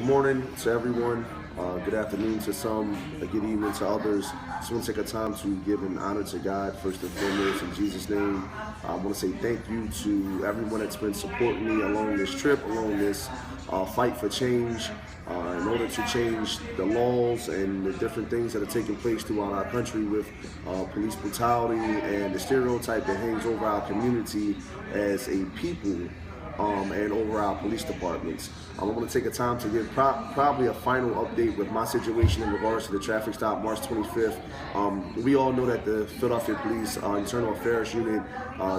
morning to everyone. Good afternoon to some. Good evening to others. Just want to take a time to give an honor to God first and foremost in Jesus' name. I want to say thank you to everyone that's been supporting me along this trip, along this fight for change, in order to change the laws and the different things that are taking place throughout our country with police brutality and the stereotype that hangs over our community as a people. And over our police departments. I want to take a time to give probably a final update with my situation in regards to the traffic stop March 25th. We all know that the Philadelphia Police Internal Affairs Unit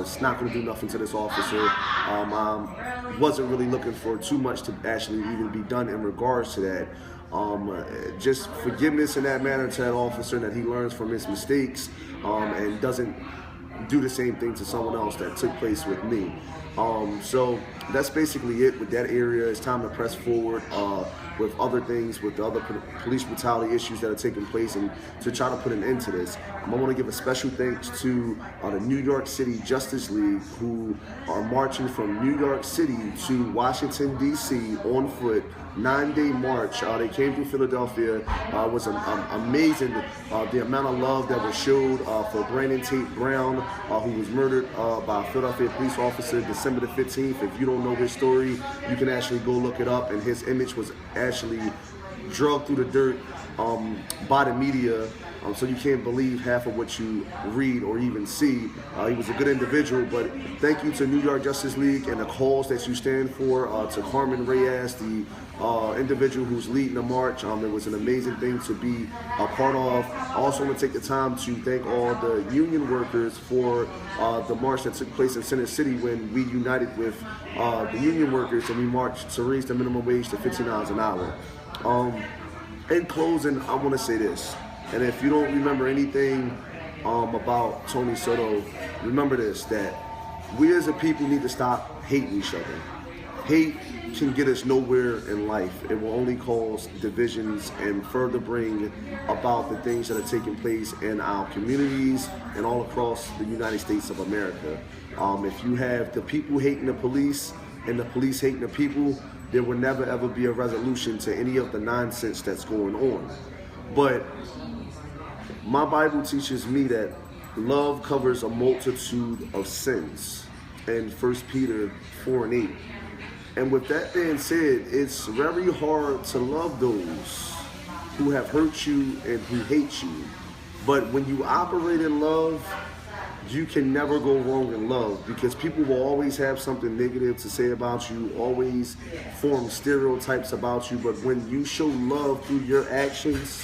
is not going to do nothing to this officer. I wasn't really looking for too much to actually even be done in regards to that. Just forgiveness in that manner to that officer, that he learns from his mistakes and doesn't do the same thing to someone else that took place with me. So that's basically it with that area. It's time to press forward with other things, with the other police brutality issues that are taking place, and to try to put an end to this. I want to give a special thanks to the New York City Justice League, who are marching from New York City to Washington, D.C. on foot. 9-day march. They came through Philadelphia. It was amazing the amount of love that was showed for Brandon Tate Brown, who was murdered by a Philadelphia police officer December the 15th. If you don't know his story, you can actually go look it up, and his image was actually drugged through the dirt by the media. So you can't believe half of what you read or even see. He was a good individual, but thank you to New York Justice League and the cause that you stand for, to Carmen Reyes, the individual who's leading the march. It was an amazing thing to be a part of. I also want to take the time to thank all the union workers for the march that took place in Center City when we united with the union workers and we marched to raise the minimum wage to $15 an hour. In closing, I want to say this. And if you don't remember anything about Tony Soto, remember this, that we as a people need to stop hating each other. Hate can get us nowhere in life. It will only cause divisions and further bring about the things that are taking place in our communities and all across the United States of America. If you have the people hating the police and the police hating the people, there will never ever be a resolution to any of the nonsense that's going on. But my Bible teaches me that love covers a multitude of sins in 1 Peter 4:8. And with that being said, it's very hard to love those who have hurt you and who hate you. But when you operate in love, you can never go wrong in love, because people will always have something negative to say about you, always form stereotypes about you. But when you show love through your actions,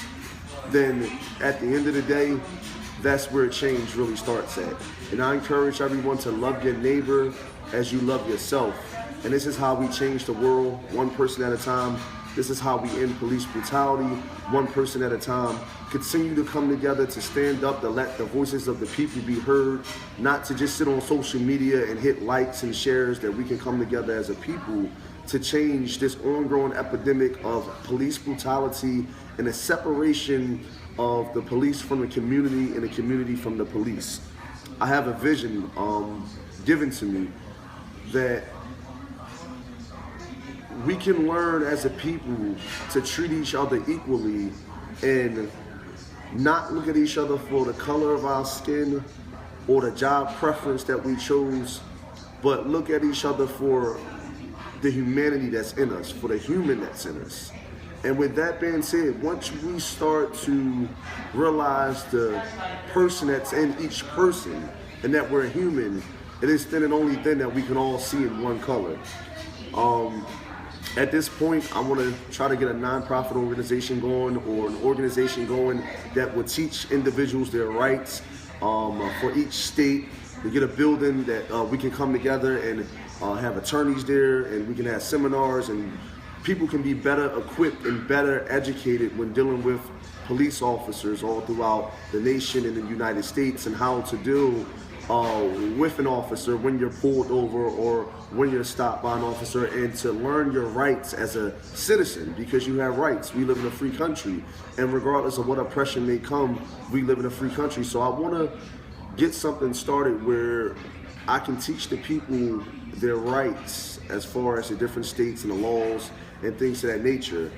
then at the end of the day, that's where change really starts at. And I encourage everyone to love your neighbor as you love yourself. And this is how we change the world, one person at a time. This is how we end police brutality, one person at a time. Continue to come together to stand up, to let the voices of the people be heard, not to just sit on social media and hit likes and shares, that we can come together as a people to change this ongoing epidemic of police brutality and the separation of the police from the community and the community from the police. I have a vision given to me that we can learn as a people to treat each other equally and not look at each other for the color of our skin or the job preference that we chose, but look at each other for the humanity that's in us, for the human that's in us. And with that being said, once we start to realize the person that's in each person and that we're human, it is then and only then that we can all see in one color. At this point, I want to try to get a nonprofit organization going, or an organization going that will teach individuals their rights for each state. To get a building that we can come together and have attorneys there, and we can have seminars, and people can be better equipped and better educated when dealing with police officers all throughout the nation and the United States, and how to deal with an officer when you're pulled over or when you're stopped by an officer, and to learn your rights as a citizen, because you have rights. We live in a free country, and regardless of what oppression may come, we live in a free country. So I want to get something started where I can teach the people their rights as far as the different states and the laws, and things of that nature.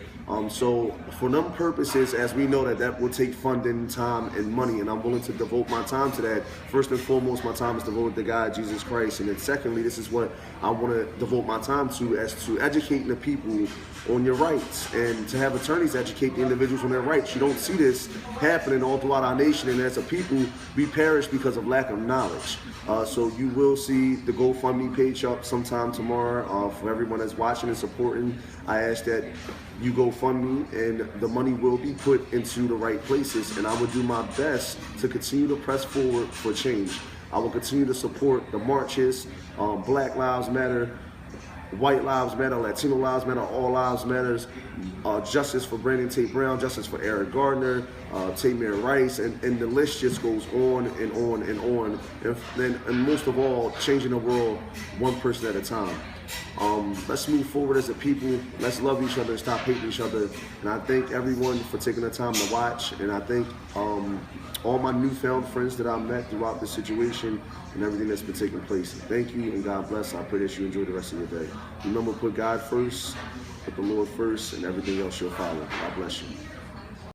So for them purposes, as we know that will take funding, time, and money, and I'm willing to devote my time to that. First and foremost, my time is devoted to God, Jesus Christ, and then secondly, this is what I want to devote my time to, as to educating the people on your rights, and to have attorneys educate the individuals on their rights. You don't see this happening all throughout our nation, and as a people, we perish because of lack of knowledge. So you will see the GoFundMe page up sometime tomorrow for everyone that's watching and supporting. I ask that you GoFundMe, and the money will be put into the right places, and I will do my best to continue to press forward for change. I will continue to support the marches, Black Lives Matter, White Lives Matter, Latino Lives Matter, All Lives Matters, justice for Brandon Tate Brown, justice for Eric Gardner, Tamir Rice, and the list just goes on and on and on. And most of all, changing the world one person at a time. Let's move forward as a people. Let's love each other and stop hating each other. And I thank everyone for taking the time to watch. And I thank all my newfound friends that I met throughout this situation and everything that's been taking place. Thank you, and God bless. I pray that you enjoy the rest of your day. Remember, put God first, put the Lord first, and everything else you'll follow. God bless you.